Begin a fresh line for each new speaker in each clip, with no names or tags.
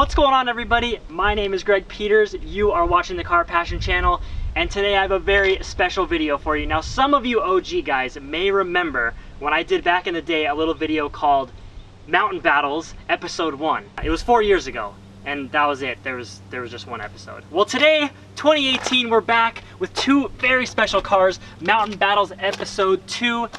What's going on, everybody? My name is Greg Peters. You are watching the Car Passion Channel, and today I have a very special video for you. Now, some of you OG guys may remember when I did back in the day a little video called Mountain Battles Episode 1. It was 4 years ago, and that was it. There was just one episode. Well, today, 2018, we're back with two very special cars, Mountain Battles Episode 2.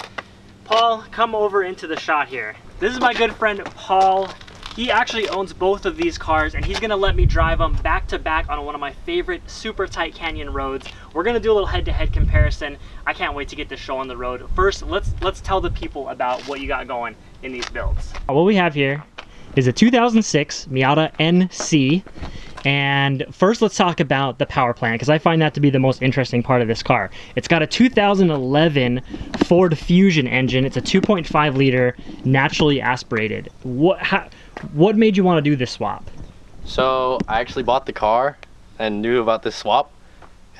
Paul, come over into the shot here. This is my good friend, Paul. He actually owns both of these cars, and he's gonna let me drive them back to back on one of my favorite super tight canyon roads. We're gonna do a little head-to-head comparison. I can't wait to get this show on the road. First, let's tell the people about what you got going in these builds. What we have here is a 2006 Miata NC. And first, let's talk about the power plant, because I find that to be the most interesting part of this car. It's got a 2011 Ford Fusion engine. It's a 2.5 liter naturally aspirated. What made you want to do this swap?
So I actually bought the car and knew about this swap,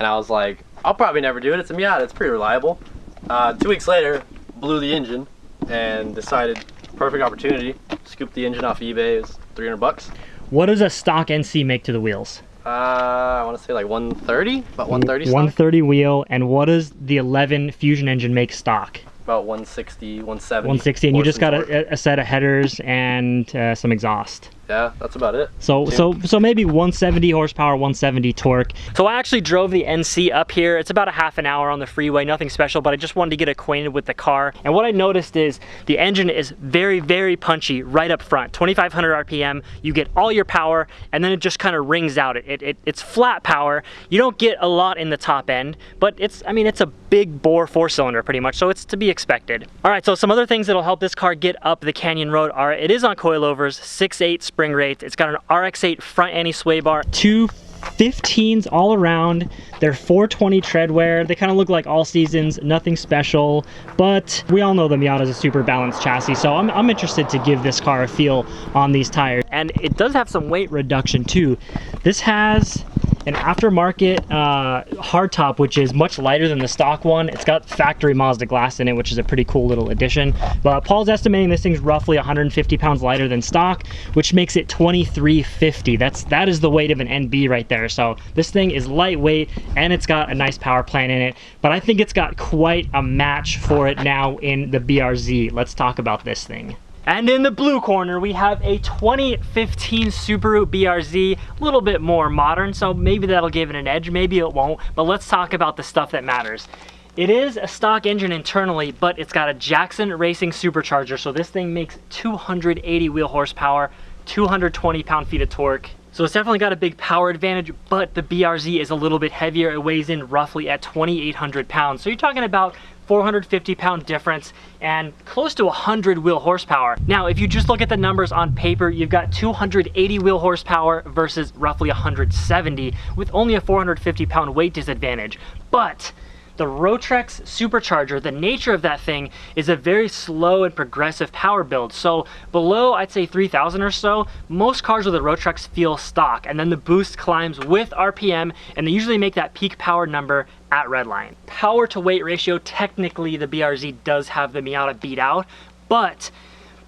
and I was like, I'll probably never do it. It's a Miata, it's pretty reliable. 2 weeks later, blew the engine and decided perfect opportunity. Scooped the engine off eBay. It was 300 bucks.
What does a stock NC make to the wheels?
I want to say like 130, about 130 stock.
130 wheel, and what does the 11 Fusion engine make stock?
About 160, 170.
160, and you just got a set of headers and some exhaust.
Yeah, that's about it.
So maybe 170 horsepower, 170 torque. So I actually drove the NC up here. It's about a half an hour on the freeway, nothing special, but I just wanted to get acquainted with the car. And what I noticed is the engine is very, very punchy right up front. 2,500 RPM, you get all your power, and then it just kind of rings out. It's flat power. You don't get a lot in the top end, but it's a big bore 4-cylinder pretty much, so it's to be expected. All right, so some other things that'll help this car get up the canyon road are, it is on coilovers, 6.8 spring rate. It's got an RX-8 front anti-sway bar, 2 15s all around. They're 420 tread wear. They kind of look like all seasons, nothing special, but we all know the Miata is a super balanced chassis, so I'm interested to give this car a feel on these tires. And it does have some weight reduction too. This has an aftermarket hardtop, which is much lighter than the stock one. It's got factory Mazda glass in it, which is a pretty cool little addition. But Paul's estimating this thing's roughly 150 pounds lighter than stock, which makes it 2350. That is the weight of an NB right there. So this thing is lightweight, and it's got a nice power plant in it. But I think it's got quite a match for it now in the BRZ. Let's talk about this thing. And in the blue corner, we have a 2015 Subaru BRZ, a little bit more modern, so maybe that'll give it an edge, maybe it won't, but let's talk about the stuff that matters. It is a stock engine internally, but it's got a Jackson Racing supercharger, so this thing makes 280 wheel horsepower, 220 pound-feet of torque. So it's definitely got a big power advantage, but the BRZ is a little bit heavier. It weighs in roughly at 2,800 pounds. So you're talking about 450 pound difference and close to 100 wheel horsepower. Now, if you just look at the numbers on paper, you've got 280 wheel horsepower versus roughly 170 with only a 450 pound weight disadvantage. But the Rotrex supercharger, the nature of that thing is a very slow and progressive power build. So below, I'd say 3,000 or so, most cars with a Rotrex feel stock, and then the boost climbs with RPM, and they usually make that peak power number at redline. Power to weight ratio, technically the BRZ does have the Miata beat out, but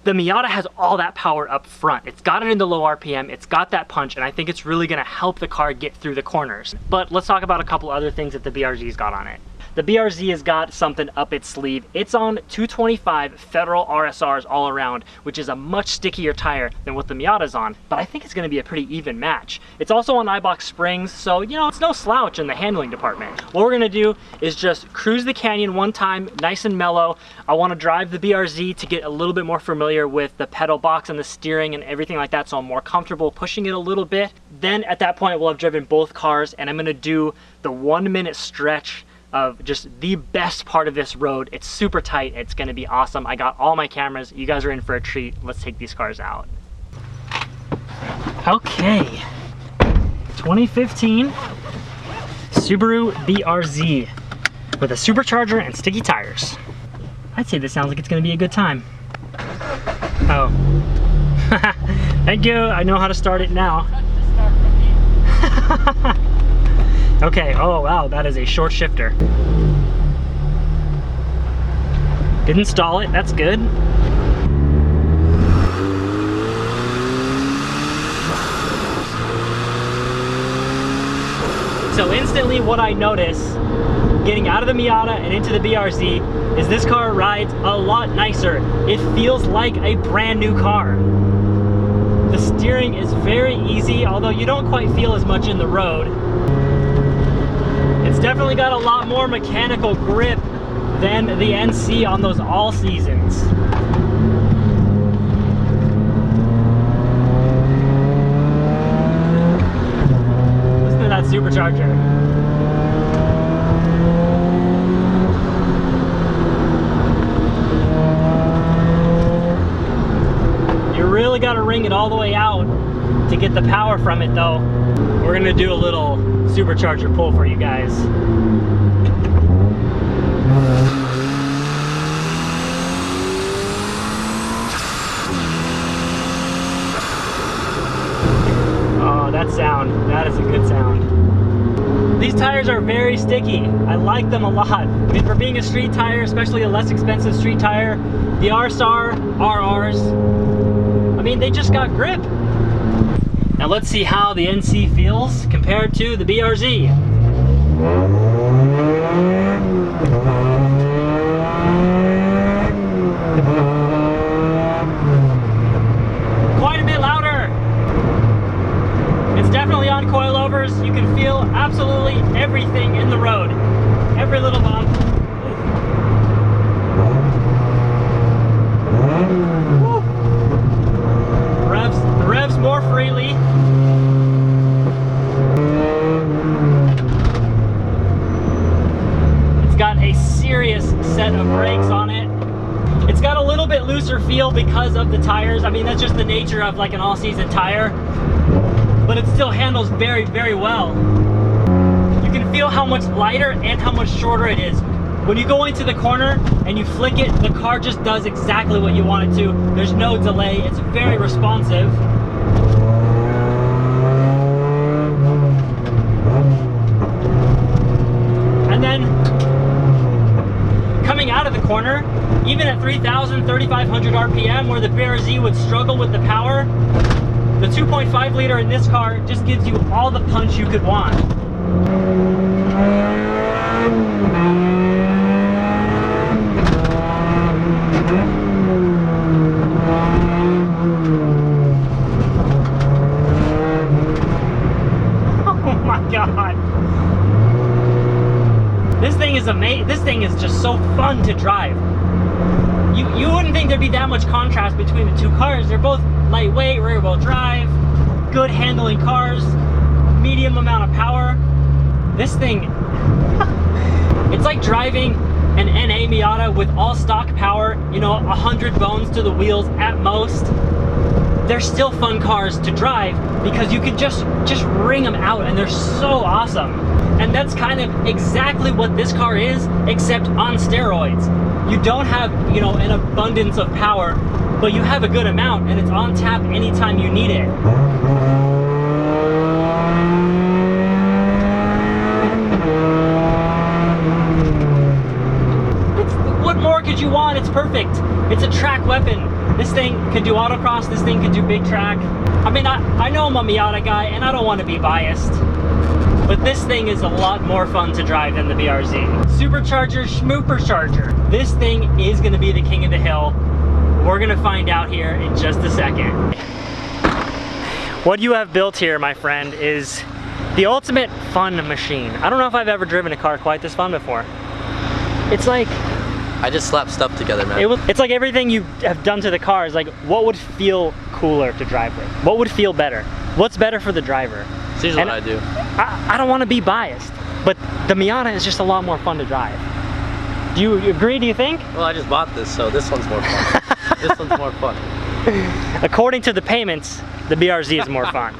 the Miata has all that power up front. It's got it in the low RPM, it's got that punch, and I think it's really gonna help the car get through the corners. But let's talk about a couple other things that the BRZ's got on it. The BRZ has got something up its sleeve. It's on 225 Federal RSRs all around, which is a much stickier tire than what the Miata's on, but I think it's gonna be a pretty even match. It's also on iBox springs, so you know, it's no slouch in the handling department. What we're gonna do is just cruise the canyon one time, nice and mellow. I wanna drive the BRZ to get a little bit more familiar with the pedal box and the steering and everything like that, so I'm more comfortable pushing it a little bit. Then at that point, we'll have driven both cars, and I'm gonna do the 1 minute stretch of just the best part of this road. It's super tight, it's gonna be awesome. I got all my cameras, you guys are in for a treat. Let's take these cars out. Okay, 2015 Subaru BRZ with a supercharger and sticky tires. I'd say this sounds like it's gonna be a good time. Oh, thank you, I know how to start it now. Okay, oh wow, that is a short shifter. Didn't stall it, that's good. So instantly what I notice getting out of the Miata and into the BRZ is this car rides a lot nicer. It feels like a brand new car. The steering is very easy, although you don't quite feel as much in the road. It's definitely got a lot more mechanical grip than the NC on those all seasons. Listen to that supercharger. You really got to wring it all the way out to get the power from it though. We're gonna do a little supercharger pull for you guys. Oh, that sound, that is a good sound. These tires are very sticky. I like them a lot. I mean, for being a street tire, especially a less expensive street tire, the R-Star, RRs, I mean, they just got grip. Now let's see how the NC feels compared to the BRZ. Quite a bit louder. It's definitely on coilovers. You can feel absolutely everything in the road. Every little bump. Woo. Revs more freely. It's got a serious set of brakes on it. It's got a little bit looser feel because of the tires. I mean, that's just the nature of like an all-season tire, but it still handles very, very well. You can feel how much lighter and how much shorter it is. When you go into the corner and you flick it, the car just does exactly what you want it to. There's no delay. It's very responsive. And then coming out of the corner, even at 3,000, 3,500 RPM, where the BRZ would struggle with the power, the 2.5 liter in this car just gives you all the punch you could want. Oh my God. This thing is amazing. This thing is just so fun to drive. You wouldn't think there'd be that much contrast between the two cars. They're both lightweight, rear wheel drive, good handling cars, medium amount of power. This thing, it's like driving an NA Miata with all stock power, you know, 100 bones to the wheels at most. They're still fun cars to drive because you can just wring them out and they're so awesome. And that's kind of exactly what this car is, except on steroids. You don't have, you know, an abundance of power, but you have a good amount and it's on tap anytime you need it. What more could you want? It's perfect. It's a track weapon. This thing could do autocross, this thing could do big track. I mean, I know I'm a Miata guy and I don't want to be biased, but this thing is a lot more fun to drive than the BRZ. Supercharger, schmoopercharger. This thing is gonna be the king of the hill. We're gonna find out here in just a second. What you have built here, my friend, is the ultimate fun machine. I don't know if I've ever driven a car quite this fun before. It's like,
I just slapped stuff together, man.
It's like everything you have done to the car is like, what would feel cooler to drive with? What would feel better? What's better for the driver?
It's usually what I do.
I don't want to be biased, but the Miata is just a lot more fun to drive. Do you agree, do you think?
Well, I just bought this, so this one's more fun. This one's more fun.
According to the payments, the BRZ is more fun.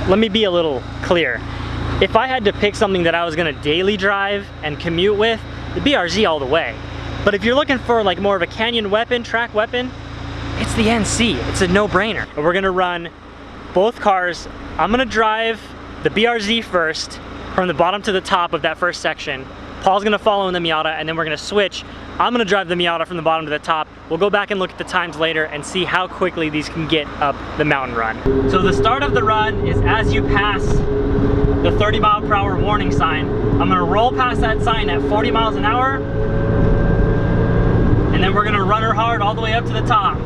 Let me be a little clear. If I had to pick something that I was gonna daily drive and commute with, the BRZ all the way. But if you're looking for like more of a canyon weapon, track weapon, it's the NC. It's a no-brainer. We're gonna run both cars. I'm gonna drive the BRZ first, from the bottom to the top of that first section, Paul's gonna follow in the Miata, and then we're gonna switch. I'm gonna drive the Miata from the bottom to the top. We'll go back and look at the times later and see how quickly these can get up the mountain run. So the start of the run is as you pass the 30-mile-per-hour warning sign. I'm gonna roll past that sign at 40 miles an hour, and then we're gonna run her hard all the way up to the top.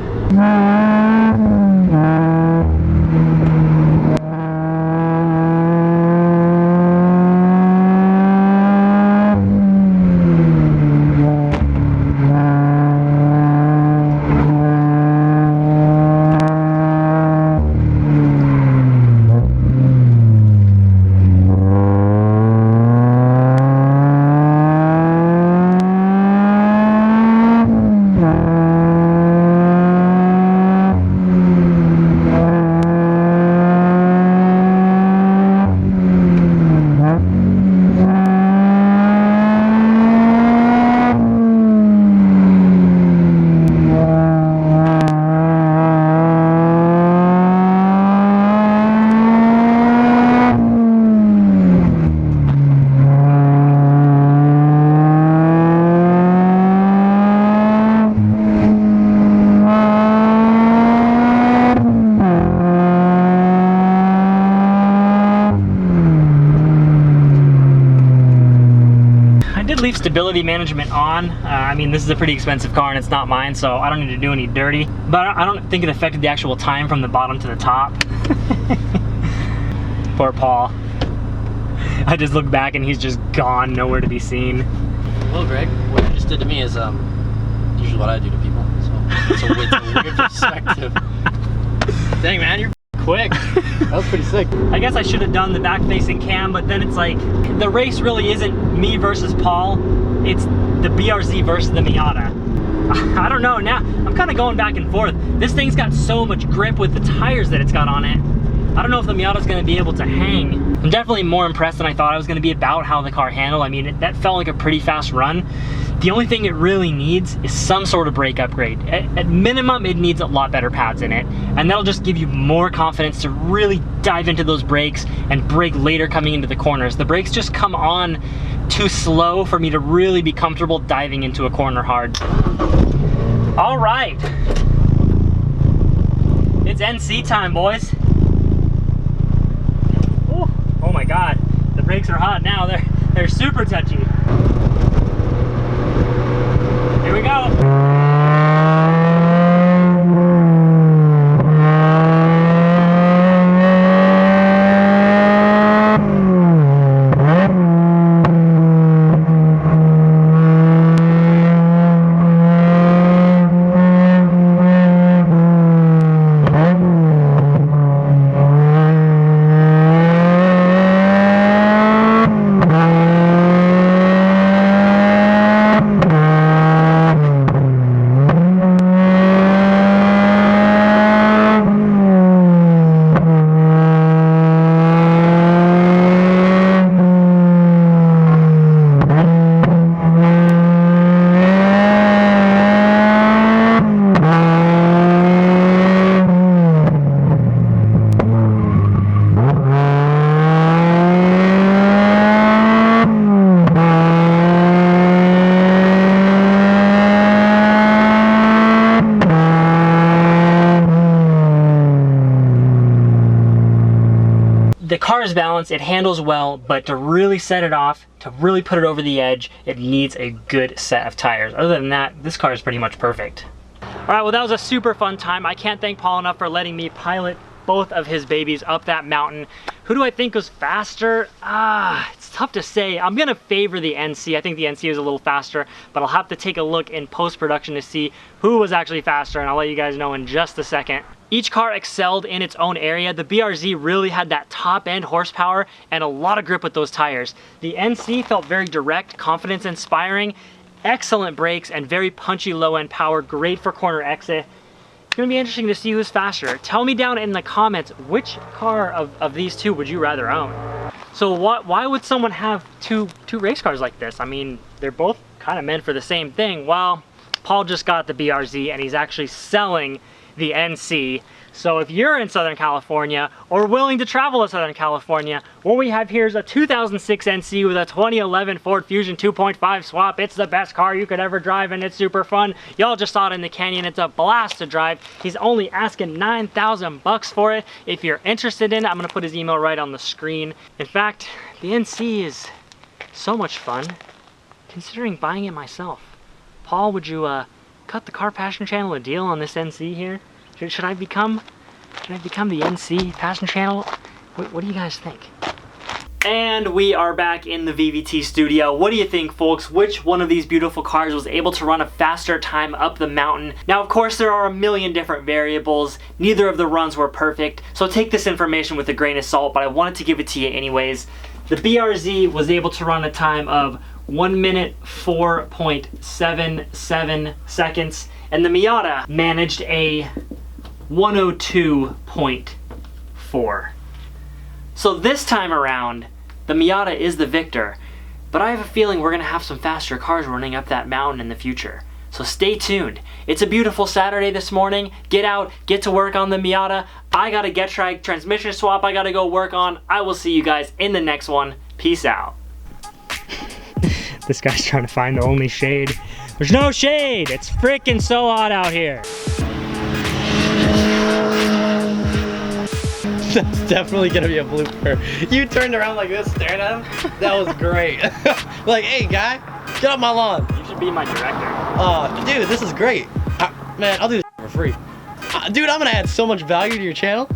Leave stability management on. I mean, this is a pretty expensive car and it's not mine, so I don't need to do any dirty, but I don't think it affected the actual time from the bottom to the top. Poor Paul. I just look back and he's just gone, nowhere to be seen.
Well, Greg, what you just did to me is usually what I do to people, so it's a weird perspective. Dang, man, you're quick. That was pretty sick.
I guess I should have done the back-facing cam, but then it's like, the race really isn't me versus Paul, it's the BRZ versus the Miata. I don't know, now I'm kind of going back and forth. This thing's got so much grip with the tires that it's got on it. I don't know if the Miata's gonna be able to hang. I'm definitely more impressed than I thought I was gonna be about how the car handled. I mean, that felt like a pretty fast run. The only thing it really needs is some sort of brake upgrade. At minimum, it needs a lot better pads in it, and that'll just give you more confidence to really dive into those brakes and brake later coming into the corners. The brakes just come on too slow for me to really be comfortable diving into a corner hard. All right, it's NC time, boys. Ooh, oh my God, the brakes are hot now. They're super touchy. Here we go. The car is balanced, it handles well, but to really set it off, to really put it over the edge, it needs a good set of tires. Other than that, this car is pretty much perfect. All right, well, that was a super fun time. I can't thank Paul enough for letting me pilot both of his babies up that mountain. Who do I think was faster? It's tough to say. I'm gonna favor the NC. I think the NC is a little faster, but I'll have to take a look in post-production to see who was actually faster, and I'll let you guys know in just a second. Each car excelled in its own area. The BRZ really had that top end horsepower and a lot of grip with those tires. The NC felt very direct, confidence inspiring, excellent brakes, and very punchy low end power, great for corner exit. It's gonna be interesting to see who's faster. Tell me down in the comments, which car of these two would you rather own? So why would someone have two race cars like this? I mean, they're both kind of meant for the same thing. Well, Paul just got the BRZ and he's actually selling the NC. So if you're in Southern California or willing to travel to Southern California, what we have here is a 2006 NC with a 2011 Ford Fusion 2.5 swap. It's the best car you could ever drive and it's super fun. Y'all just saw it in the canyon. It's a blast to drive. He's only asking $9,000 for it. If you're interested in it, I'm gonna put his email right on the screen. In fact, the NC is so much fun, considering buying it myself. Paul, would you cut the Car Passion Channel a deal on this NC here? Should I become the NC Passion Channel? What do you guys think? And we are back in the VVT studio. What do you think, folks? Which one of these beautiful cars was able to run a faster time up the mountain? Now, of course, there are a million different variables. Neither of the runs were perfect, so take this information with a grain of salt, but I wanted to give it to you anyways. The BRZ was able to run a time of 1 minute 4.77 seconds, and the Miata managed a 102.4. So this time around, the Miata is the victor, but I have a feeling we're gonna have some faster cars running up that mountain in the future. So stay tuned. It's a beautiful Saturday this morning. Get out, get to work on the Miata. I got a Getrag transmission swap I gotta go work on. I will see you guys in the next one. Peace out. This guy's trying to find the only shade. There's no shade. It's freaking so hot out here.
That's definitely gonna be a blooper. You turned around like this, staring at him. That was great. Like, hey guy, get off my lawn.
You should be my director.
Dude, this is great. Man, I'll do this for free. Dude, I'm gonna add so much value to your channel.